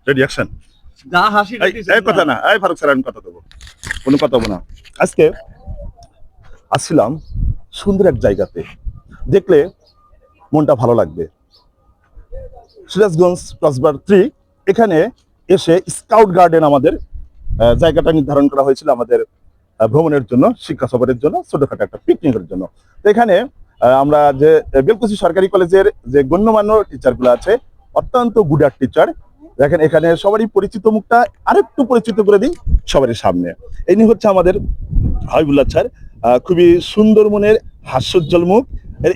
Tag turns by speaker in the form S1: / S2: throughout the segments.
S1: Ready action.
S2: যা হাসি
S1: এই কথা না, এই ফারুক স্যার আমি কথা দেবো, কোনো কথা বলবো না। আজকে আসছিলাম সুন্দর এক জায়গাতে, দেখলে মনটা ভালো লাগবে। সিরাজগঞ্জ কসবার 3 এখানে এসে স্কাউট গার্ডেন আমাদের জায়গাটা নির্ধারণ করা হয়েছিল আমাদের ভ্রমণের জন্য, শিক্ষা সফরের জন্য, ছোটখাটো একটা পিকনিকের জন্য। তো এখানে আমরা যে বেলকুচি সরকারি কলেজের যে গণ্যমান্য টিচারগুলো আছে, অত্যন্ত গুডার টিচার। দেখেন এখানে সবারই পরিচিত মুখটা আরেকটু পরিচিত করে দিই সবারই সামনে। ইনি হচ্ছে আমাদের হাবিবুল্লাহ স্যার, খুবই সুন্দর মনের হাস্যোজ্জ্বল মুখ।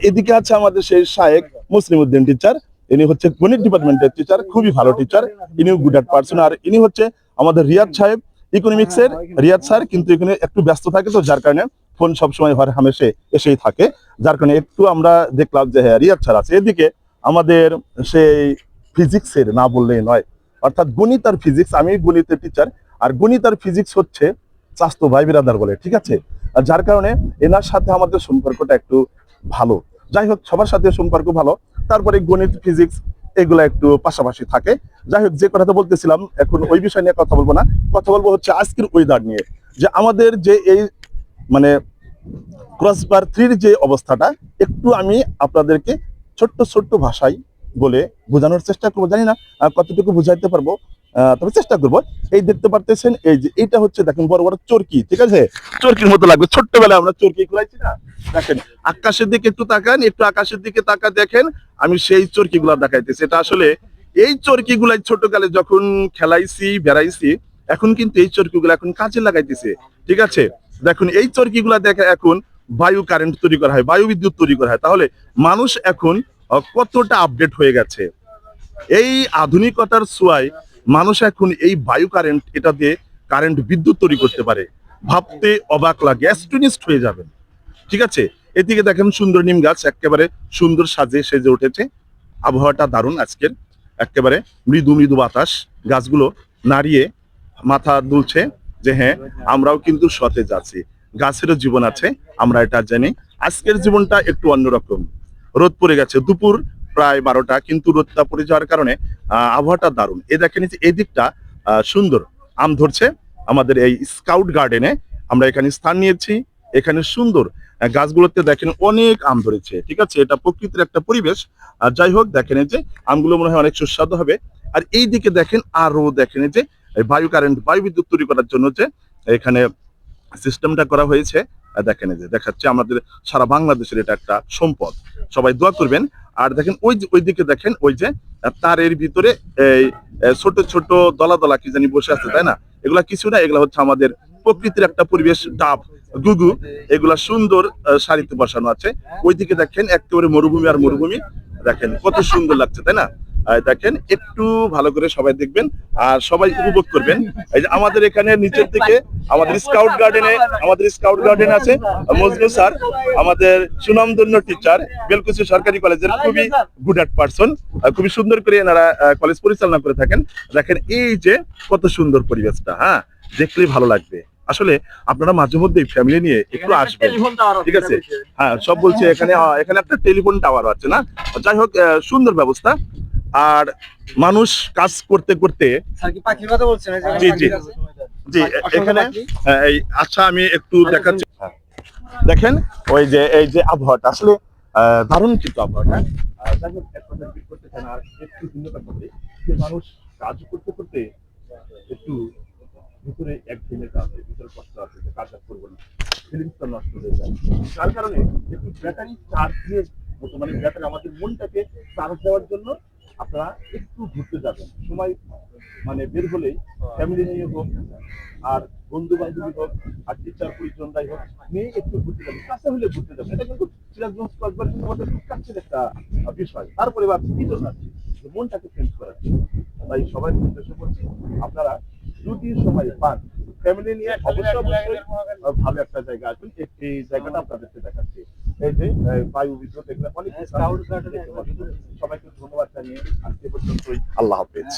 S1: এদিকে আছে আমাদের সেই শায়েক মুসলিম উদ্দিন টিচার, ইনি হচ্ছে গণিত ডিপার্টমেন্টের টিচার, খুবই ভালো টিচার, ইনিও গুড আট পার্সন। আর ইনি হচ্ছে আমাদের রিয়াদ সাহেব, ইকোনমিক্সের রিয়াদ স্যার, কিন্তু এখানে একটু ব্যস্ত থাকে, তো যার কারণে ফোন সবসময় হর হামেশে এসেই থাকে, যার কারণে একটু আমরা দেখলাম যে হ্যাঁ রিয়াদ স্যার আছে। এদিকে আমাদের সেই ফিজিক্সের না বললেই নয়, অর্থাৎ গণিত আর ফিজিক্স, আমি গণিতের টিচার, আর গণিত আর ফিজিক্স হচ্ছে চাস্তো ভাই বিরাদার বলে, ঠিক আছে। আর যার কারণে এনার সাথে আমাদের সম্পর্কটা একটু ভালো। যাই হোক, সবার সাথে সম্পর্ক ভালো, তারপরে গণিত ফিজিক্স এগুলো একটু পাশাপাশি থাকে। যাই হোক, যে কথাটা বলতেছিলাম, এখন ওই বিষয় নিয়ে কথা বলবো না, কথা বলবো হচ্ছে আজকের ওয়েদার নিয়ে। যে আমাদের যে এই মানে ক্রসবার 3 যে অবস্থাটা, একটু আমি আপনাদেরকে ছোট্ট ছোট্ট ভাষায় বলে বোঝানোর চেষ্টা করবো, জানি না কতটুকু বুঝাইতে পারবো, তবে চেষ্টা করবো। এই দেখতে পারতেছেন, এই যে এইটা হচ্ছে দেখেন বড় বড় চরকি, ঠিক আছে, চরকির মতো লাগবে, ছোট্টবেলায় আমরা চরকি খুলাইছি না। দেখেন আকাশের দিকে একটু তাকান, একটু আকাশের দিকে তাকা, দেখেন আমি সেই চরকি গুলা দেখাইতেছি। এটা আসলে এই চরকি গুলাই ছোটকালে যখন খেলাইছি বেড়াইছি, এখন কিন্তু এই চরকি গুলা এখন কাজে লাগাইতেছে, ঠিক আছে। দেখুন এই চরকি গুলা দেখে এখন বায়ু কারেন্ট তৈরি করা হয়, বায়ু বিদ্যুৎ তৈরি করা হয়। তাহলে মানুষ এখন কতটা আপডেট হয়ে গেছে। এই আধুনিকতার ছোঁয়ায় মানুষ এখন এই বায়ু কারেন্ট, এটা দিয়ে কারেন্ট বিদ্যুৎ তৈরি করতে পারে। ভাবতে অবাক লাগে, অ্যাস্ট্রোনিস্ট হয়ে যাবেন, ঠিক আছে। এদিকে দেখেন সুন্দর নিম গাছ, একেবারে সুন্দর সাজে সেজে উঠেছে। আবহাওয়াটা দারুণ আজকের, একেবারে মৃদু মৃদু বাতাস, গাছগুলো নাড়িয়ে মাথা দুলছে যে হ্যাঁ আমরাও কিন্তু সতেজ আছি, গাছেরও জীবন আছে, আমরা এটা জানি। আজকের জীবনটা একটু অন্যরকম। রোদ পড়ে গেছে দুপুর প্রায় 12টা, কিন্তু রোদটা পড়ে যাওয়ার কারণে আবহাওয়াটা দারুণ। এ দেখেন এই দিকটা সুন্দর আম ধরছে আমাদের এই স্কাউট গার্ডেনে। আমরা এখানে স্থান নিয়েছি, এখানে সুন্দর গাছগুলোতে দেখেন অনেক আম ধরেছে, ঠিক আছে, এটা প্রকৃতির একটা পরিবেশ। আর যাই হোক, দেখেন এই যে আমগুলো মনে হয় অনেক সুস্বাদু হবে। আর এই দিকে দেখেন আরো দেখেন এই যে বায়ু কারেন্ট, বায়ু বিদ্যুৎ তৈরি করার জন্য যে এখানে সিস্টেমটা করা হয়েছে, দেখেন এই যে দেখাচ্ছে আমাদের সারা বাংলাদেশের এটা একটা সম্পদ, সবাই দোয়া করবেন। আর দেখেন ওই দিকে দেখেন ওই যে তারের ভিতরে এই ছোট ছোট দলা দলা কি জানি বসে আছে, তাই না, এগুলা কিছু না, এগুলা হচ্ছে আমাদের প্রকৃতির একটা পরিবেশ, ডাব গুগু, এগুলা সুন্দর সারিতে বসানো আছে। ওইদিকে দেখেন একেবারে মরুভূমি আর মরুভূমি, দেখেন কত সুন্দর লাগছে, তাই না। দেখেন একটু ভালো করে সবাই দেখবেন আর সবাই উপভোগ করবেন। এই যে আমাদের এখানে নিচের দিকে আমাদের স্কাউট গার্ডেন আছে মজনু স্যার, আমাদের সুনামধন্য টিচার, বেলকুচি সরকারি কলেজের খুবই গুড আট পার্সন, খুবই সুন্দর করে এনারা কলেজ পরিচালনা করে থাকেন। দেখেন এই যে কত সুন্দর পরিবেশটা, হ্যাঁ দেখলেই ভালো লাগবে। আসলে আপনারা মাঝে মধ্যে ফ্যামিলি নিয়ে একটু আসবেন, ঠিক আছে। হ্যাঁ সব বলছে, এখানে এখানে একটা টেলিফোন টাওয়ার আছে না। যাই হোক, সুন্দর ব্যবস্থা। আর মানুষ কাজ করতে করতে, জি জি জি, এখানে এই আচ্ছা আমি একটু দেখাচ্ছি, দেখেন ওই যে এই যে আবহাওয়াটা আসলে দারুণ, কিন্তু আবহাওয়াটা যাই হোক, এক কথা repeat করতে চাই না, আর একটু ভিন্ন কথা বলি যে মানুষ কাজ করতে করতে একটু ভিতরে একদিনের কাজ, ভিতরে কষ্ট আছে যে কাজ করবো না, ফিলিংসটা নষ্ট হয়ে যায়। তার কারণে একটু ব্যাটারি চার্জের মতো, মানে ব্যাটারি আমাদের মনটাকে চার্জ দেওয়ার জন্য আপনারা একটু ঘুরতে যাবেন, সময় মানে বের হলেই, ফ্যামিলি নিয়ে হোক আর বন্ধু বান্ধবী হোক আর টিচার পরিজন যাই হোক, নিয়ে একটু ঘুরতে যাবেন, কাছে হলে ঘুরতে যাবেন। এটা কিন্তু সিরাজগঞ্জ কসবার কিন্তু আমাদের খুব কাছের একটা বিষয়। তারপরে ভাবছি কি জন্য আছে, মনটাকে চেঞ্জ করার জন্য। তাই সবাই উদ্দেশ্য করছি, আপনারা যদি সময় পান ফ্যামিলি নিয়ে অবশ্যই ভালো একটা জায়গা আসবেন। এই জায়গাটা আপনাদেরকে দেখাচ্ছি, এই যে বায়ু বিদ্যুৎ, এখানে অনেক সবাইকে ধন্যবাদ জানিয়ে আজকে পর্যন্তই, আল্লাহ হাফেজ।